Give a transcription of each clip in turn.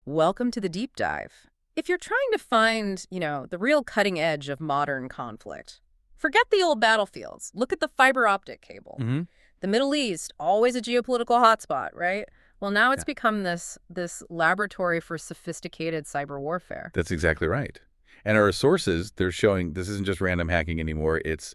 Welcome to the deep dive. If you're trying to find, the real cutting edge of modern conflict, forget the old battlefields. Look at the fiber optic cable. hmm The Middle East, always a geopolitical hotspot, right? Well, now it's Yeah, become this laboratory for sophisticated cyber warfare. that's exactly right. And our sources, they're showing this isn't just random hacking anymore. It's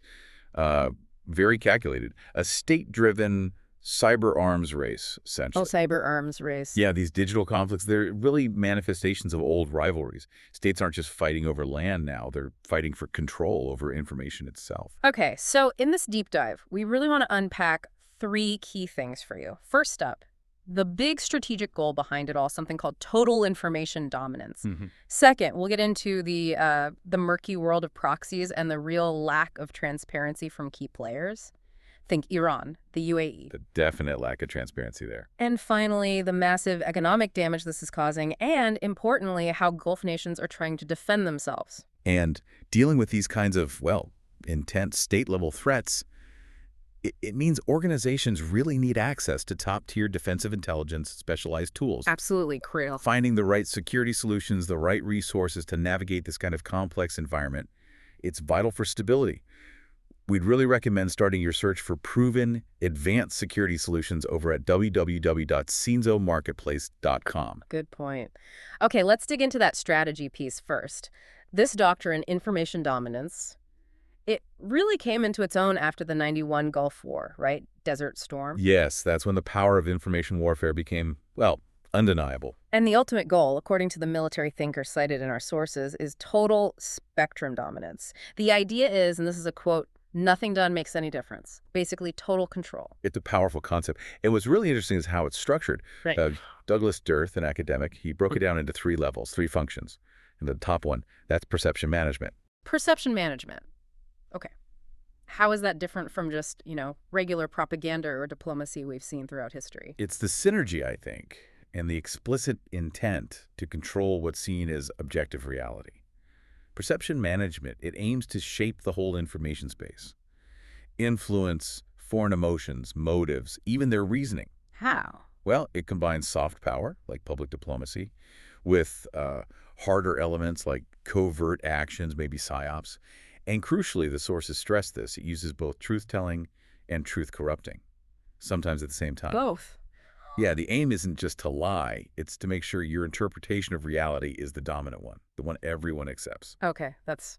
uh, very calculated. A state-driven cyber arms race, Oh, essentially. cyber arms race. Yeah, these digital conflicts, they're really manifestations of old rivalries. States aren't just fighting over land now. They're fighting for control over information itself. Okay, so in this deep dive, we really want to unpack three key things for you. First up, the big strategic goal behind it all, something called total information dominance. hmm Second, we'll get into the murky world of proxies and the real lack of transparency from key players. Think Iran, the UAE. The definite lack of transparency there. And finally, the massive economic damage this is causing, and importantly, how Gulf nations are trying to defend themselves. And dealing with these kinds of, well, intense state-level threats, it means organizations really need access to top-tier defensive intelligence, specialized tools. Absolutely, Krill. Finding the right security solutions, the right resources to navigate this kind of complex environment, it's vital for stability. We'd really recommend starting your search for proven, advanced security solutions over at www.cinzomarketplace.com. Good point. Okay, let's dig into that strategy piece first. This doctrine, information dominance, it really came into its own after the '91 Gulf War, right? Desert Storm. Yes, that's when the power of information warfare became, well, undeniable. And the ultimate goal, according to the military thinker cited in our sources, is total spectrum dominance. The idea is, and this is a quote, nothing done makes any difference. Basically, total control. It's a powerful concept. And what's really interesting is how it's structured. Right. Douglas Dearth, an academic, he broke it down into three levels, three functions. And the top one, that's perception management. Perception management. Okay. How is that different from just, regular propaganda or diplomacy we've seen throughout history? It's the synergy, I think, and the explicit intent to control what's seen as objective reality. Perception management, it aims to shape the whole information space, influence foreign emotions, motives, even their reasoning. How? Well, it combines soft power, like public diplomacy, with harder elements like covert actions, maybe psyops. And crucially, the sources stress this. It uses both truth-telling and truth-corrupting, sometimes at the same time. Both. Yeah, the aim isn't just to lie. It's to make sure your interpretation of reality is the dominant one, the one everyone accepts. Okay, that's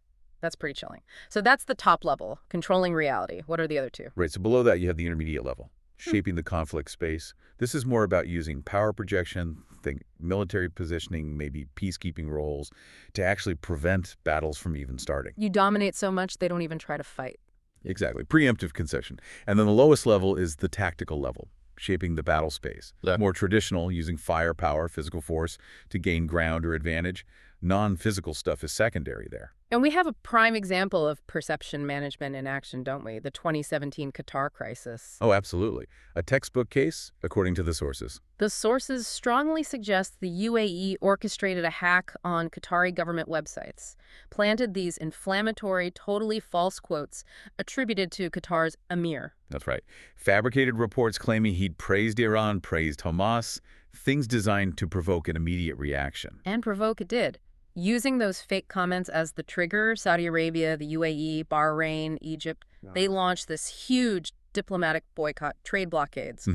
pretty chilling. So that's the top level, controlling reality. What are the other two? Right, so below that, you have the intermediate level, shaping the conflict space. This is more about using power projection, think military positioning, maybe peacekeeping roles, to actually prevent battles from even starting. You dominate so much they don't even try to fight. Exactly, preemptive concession. And then the lowest level is the tactical level, shaping the battle space. Yeah. More traditional, using firepower, physical force to gain ground or advantage. Non-physical stuff is secondary there. And we have a prime example of perception management in action, don't we? The 2017 Qatar crisis. Oh, absolutely. A textbook case, according to the sources. The sources strongly suggest the UAE orchestrated a hack on Qatari government websites, planted these inflammatory, totally false quotes attributed to Qatar's emir. That's right. Fabricated reports claiming he'd praised Iran, praised Hamas, things designed to provoke an immediate reaction. And provoke it did. Using those fake comments as the trigger, Saudi Arabia, the UAE, Bahrain, Egypt, they launched this huge diplomatic boycott, trade blockades.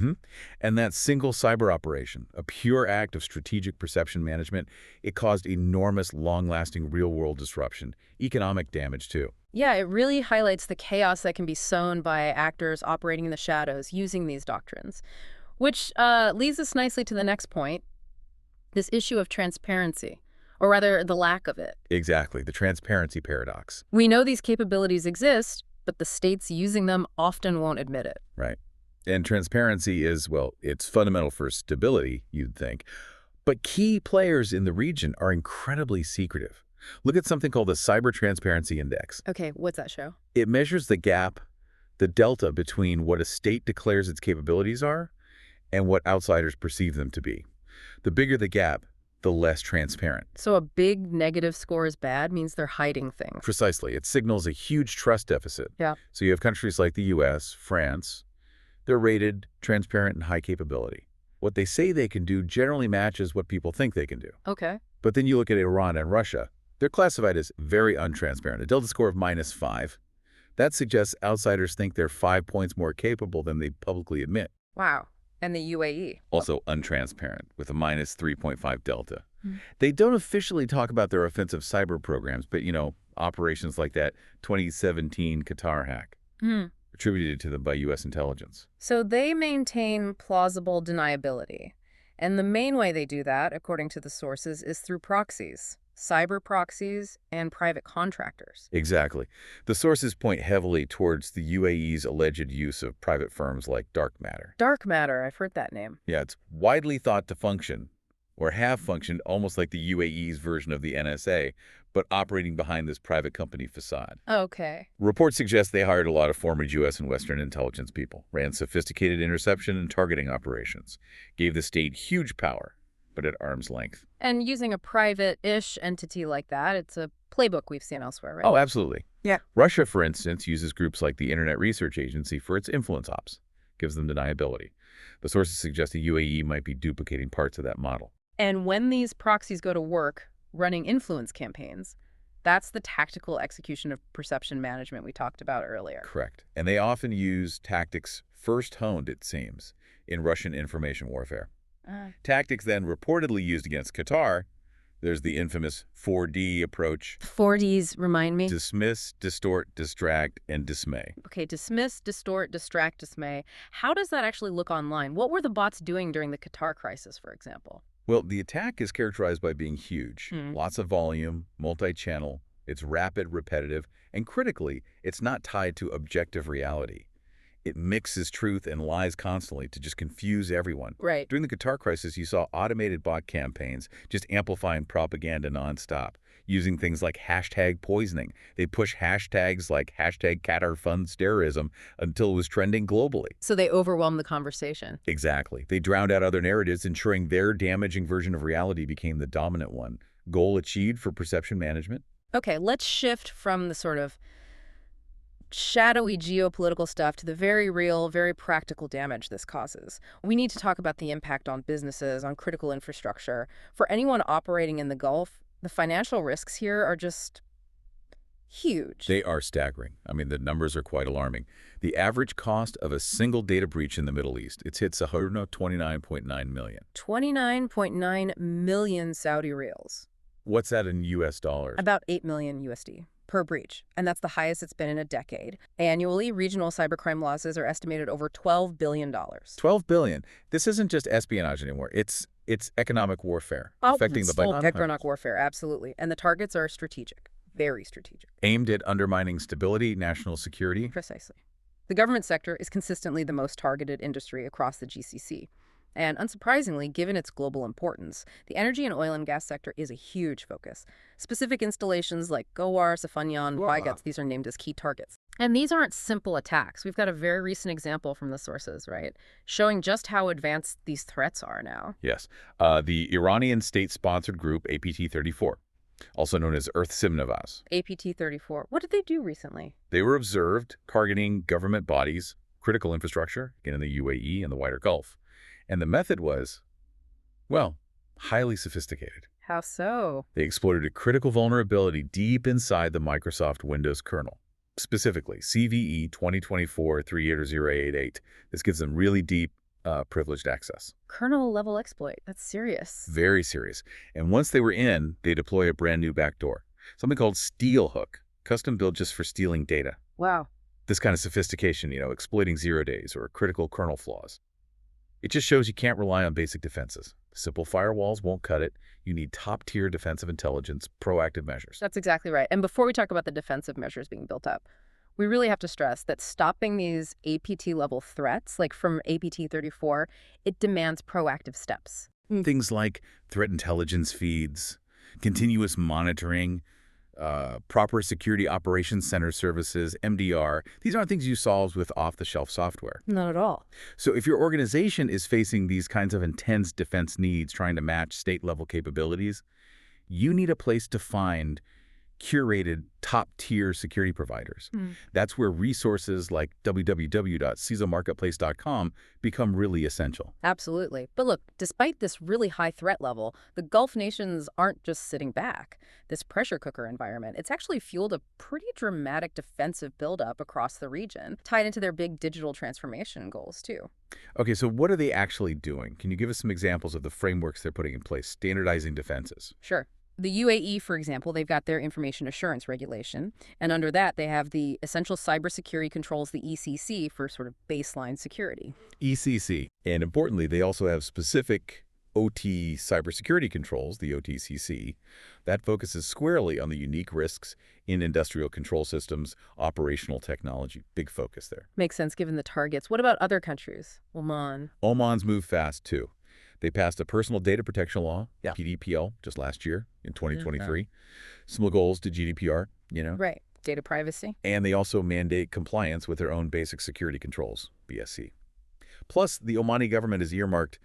And that single cyber operation, a pure act of strategic perception management, it caused enormous, long-lasting real-world disruption, economic damage too. Yeah, it really highlights the chaos that can be sown by actors operating in the shadows using these doctrines. Which leads us nicely to the next point, this issue of transparency, or rather the lack of it. Exactly, the transparency paradox. We know these capabilities exist, but the states using them often won't admit it. Right. And transparency is, well, it's fundamental for stability, you'd think. But key players in the region are incredibly secretive. Look at something called the Cyber Transparency Index. Okay, what's that show? It measures the gap, the delta between what a state declares its capabilities are and what outsiders perceive them to be. The bigger the gap, the less transparent. So a big negative score is bad means they're hiding things. Precisely. It signals a huge trust deficit. Yeah. So you have countries like the US, France, they're rated transparent and high capability. What they say they can do generally matches what people think they can do. Okay. But then you look at Iran and Russia. They're classified as very untransparent, a Delta score of -5. That suggests outsiders think they're 5 points more capable than they publicly admit. Wow. And the UAE. Also untransparent, with a -3.5 Delta. Hmm. They don't officially talk about their offensive cyber programs, but, operations like that 2017 Qatar hack, Hmm. attributed to them by U.S. intelligence. So they maintain plausible deniability. And the main way they do that, according to the sources, is through proxies, cyber proxies, and private contractors. Exactly. The sources point heavily towards the UAE's alleged use of private firms like dark matter. Dark matter, I've heard that name. Yeah, it's widely thought to function, or have functioned, almost like the UAE's version of the NSA, but operating behind this private company facade. Okay. Reports suggest they hired a lot of former U.S. and Western intelligence people, ran sophisticated interception and targeting operations, gave the state huge power, but at arm's length. And using a private-ish entity like that, it's a playbook we've seen elsewhere, right? Oh, absolutely. Yeah. Russia, for instance, uses groups like the Internet Research Agency for its influence ops, gives them deniability. The sources suggest the UAE might be duplicating parts of that model. And when these proxies go to work running influence campaigns, that's the tactical execution of perception management we talked about earlier. Correct. And they often use tactics first honed, it seems, in Russian information warfare. Tactics then reportedly used against Qatar. There's the infamous 4D approach. 4Ds, remind me. Dismiss, distort, distract, and dismay. Okay, dismiss, distort, distract, dismay. How does that actually look online? What were the bots doing during the Qatar crisis, for example? Well, the attack is characterized by being huge. Hmm. Lots of volume, multi-channel, it's rapid, repetitive, and critically, it's not tied to objective reality. It mixes truth and lies constantly to just confuse everyone. Right. During the Qatar crisis, you saw automated bot campaigns just amplifying propaganda nonstop, using things like hashtag poisoning. They push hashtags like hashtag Qatar funds terrorism until it was trending globally. So they overwhelmed the conversation. Exactly. They drowned out other narratives, ensuring their damaging version of reality became the dominant one. Goal achieved for perception management? Okay, let's shift from the sort of shadowy geopolitical stuff to the very real, very practical damage this causes. We need to talk about the impact on businesses, on critical infrastructure. For anyone operating in the Gulf, the financial risks here are just huge. They are staggering. I mean, the numbers are quite alarming. The average cost of a single data breach in the Middle East, it hits $129.9 million. 29.9 million Saudi reals. What's that in U.S. dollars? About 8 million USD per breach, and that's the highest it's been in a decade. Annually, regional cybercrime losses are estimated over $12 billion. $12 billion. This isn't just espionage anymore. It's economic warfare, affecting the full bottom line. economic warfare, absolutely. And the targets are strategic, very strategic. Aimed at undermining stability, national security. Precisely. The government sector is consistently the most targeted industry across the GCC. And unsurprisingly, given its global importance, the energy and oil and gas sector is a huge focus. Specific installations like Gowar, Safanyan, Baigat, these are named as key targets. And these aren't simple attacks. We've got a very recent example from the sources, right, showing just how advanced these threats are now. Yes. The Iranian state-sponsored group APT-34, also known as Earth Simnavaz. APT-34. What did they do recently? They were observed targeting government bodies, critical infrastructure, again in the UAE and the wider Gulf. And the method was, well, highly sophisticated. How so? They exploited a critical vulnerability deep inside the Microsoft Windows kernel, specifically CVE 2024-38088. This gives them really deep, privileged access. Kernel-level exploit. That's serious. Very serious. And once they were in, they deploy a brand new backdoor, something called Steelhook, custom built just for stealing data. Wow. This kind of sophistication, exploiting 0 days or critical kernel flaws. It just shows you can't rely on basic defenses. Simple firewalls won't cut it. You need top-tier defensive intelligence, proactive measures. That's exactly right. And before we talk about the defensive measures being built up, we really have to stress that stopping these APT-level threats, like from APT-34, it demands proactive steps. Things like threat intelligence feeds, continuous monitoring, proper security operations center services, MDR. These aren't things you solve with off-the-shelf software. Not at all. So if your organization is facing these kinds of intense defense needs, trying to match state-level capabilities, you need a place to find curated top-tier security providers. Hmm. That's where resources like www.CISOmarketplace.com become really essential. Absolutely. But look, despite this really high threat level, the Gulf nations aren't just sitting back. This pressure cooker environment, it's actually fueled a pretty dramatic defensive buildup across the region, tied into their big digital transformation goals, too. Okay, so what are they actually doing? Can you give us some examples of the frameworks they're putting in place, standardizing defenses? Sure. The UAE, for example, they've got their information assurance regulation, and under that they have the Essential Cybersecurity Controls, the ECC, for sort of baseline security. ECC. And importantly, they also have specific OT cybersecurity controls, the OTCC, that focuses squarely on the unique risks in industrial control systems, operational technology. Big focus there. Makes sense given the targets. What about other countries? Oman. Oman's moved fast, too. They passed a personal data protection law, Yeah. PDPL, just last year in 2023. Similar goals to GDPR, Right. Data privacy. And they also mandate compliance with their own basic security controls, BSC. Plus, the Omani government has earmarked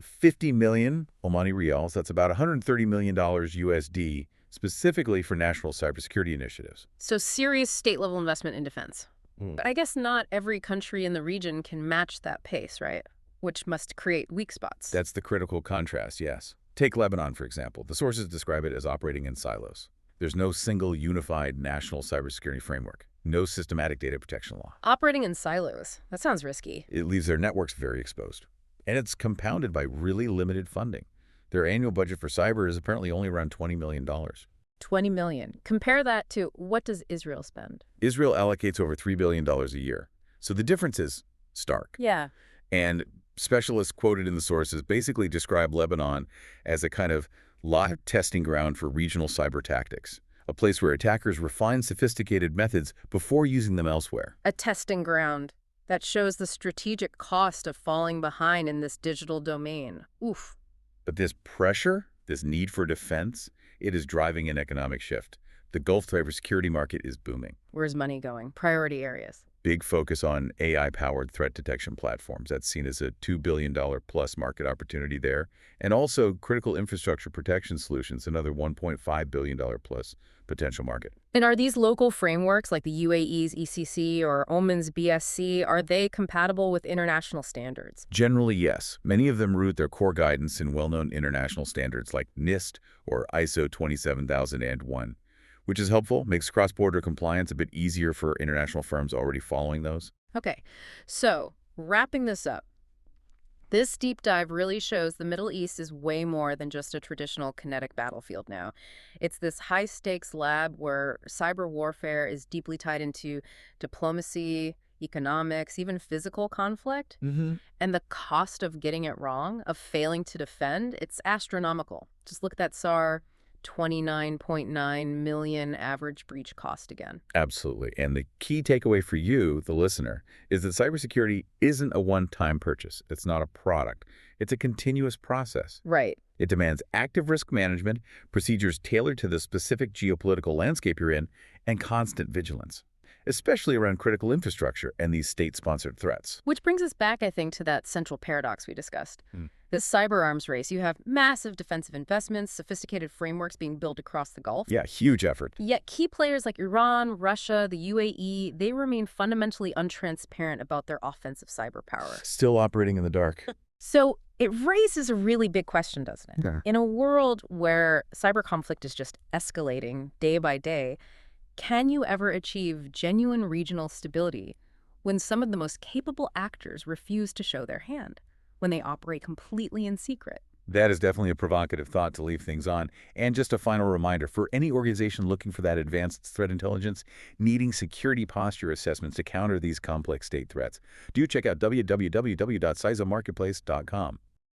50 million Omani riyals, that's about $130 million USD, specifically for national cybersecurity initiatives. So serious state-level investment in defense. But I guess not every country in the region can match that pace, right? Which must create weak spots. That's the critical contrast, yes. Take Lebanon, for example. The sources describe it as operating in silos. There's no single unified national cybersecurity framework, no systematic data protection law. Operating in silos. That sounds risky. It leaves their networks very exposed. And it's compounded by really limited funding. Their annual budget for cyber is apparently only around $20 million. 20 million. Compare that to what does Israel spend? Israel allocates over $3 billion a year. So the difference is stark. Yeah. And specialists quoted in the sources basically describe Lebanon as a kind of live testing ground for regional cyber tactics, a place where attackers refine sophisticated methods before using them elsewhere. A testing ground that shows the strategic cost of falling behind in this digital domain. Oof. But this pressure, this need for defense, it is driving an economic shift. The Gulf cybersecurity market is booming. Where's money going? Priority areas. Big focus on AI-powered threat detection platforms. That's seen as a $2 billion plus market opportunity there. And also critical infrastructure protection solutions, another $1.5 billion plus potential market. And are these local frameworks like the UAE's ECC or Oman's BSC, are they compatible with international standards? Generally, yes. Many of them root their core guidance in well-known international standards like NIST or ISO 27001. Which is helpful, makes cross-border compliance a bit easier for international firms already following those. Okay, so wrapping this up, this deep dive really shows the Middle East is way more than just a traditional kinetic battlefield now. It's this high-stakes lab where cyber warfare is deeply tied into diplomacy, economics, even physical conflict. And the cost of getting it wrong, of failing to defend, it's astronomical. Just look at that SAR 29.9 million average breach cost again. Absolutely. And the key takeaway for you, the listener, is that cybersecurity isn't a one-time purchase. It's not a product. It's a continuous process. Right. It demands active risk management, procedures tailored to the specific geopolitical landscape you're in, and constant vigilance, especially around critical infrastructure and these state-sponsored threats. Which brings us back, I think, to that central paradox we discussed. The cyber arms race. You have massive defensive investments, sophisticated frameworks being built across the Gulf. Yeah, huge effort. Yet key players like Iran, Russia, the UAE, they remain fundamentally untransparent about their offensive cyber power. Still operating in the dark. So it raises a really big question, doesn't it? Yeah. In a world where cyber conflict is just escalating day by day, can you ever achieve genuine regional stability when some of the most capable actors refuse to show their hand, when they operate completely in secret? That is definitely a provocative thought to leave things on. And just a final reminder, for any organization looking for that advanced threat intelligence, needing security posture assessments to counter these complex state threats, do check out www.CISOmarketplace.com.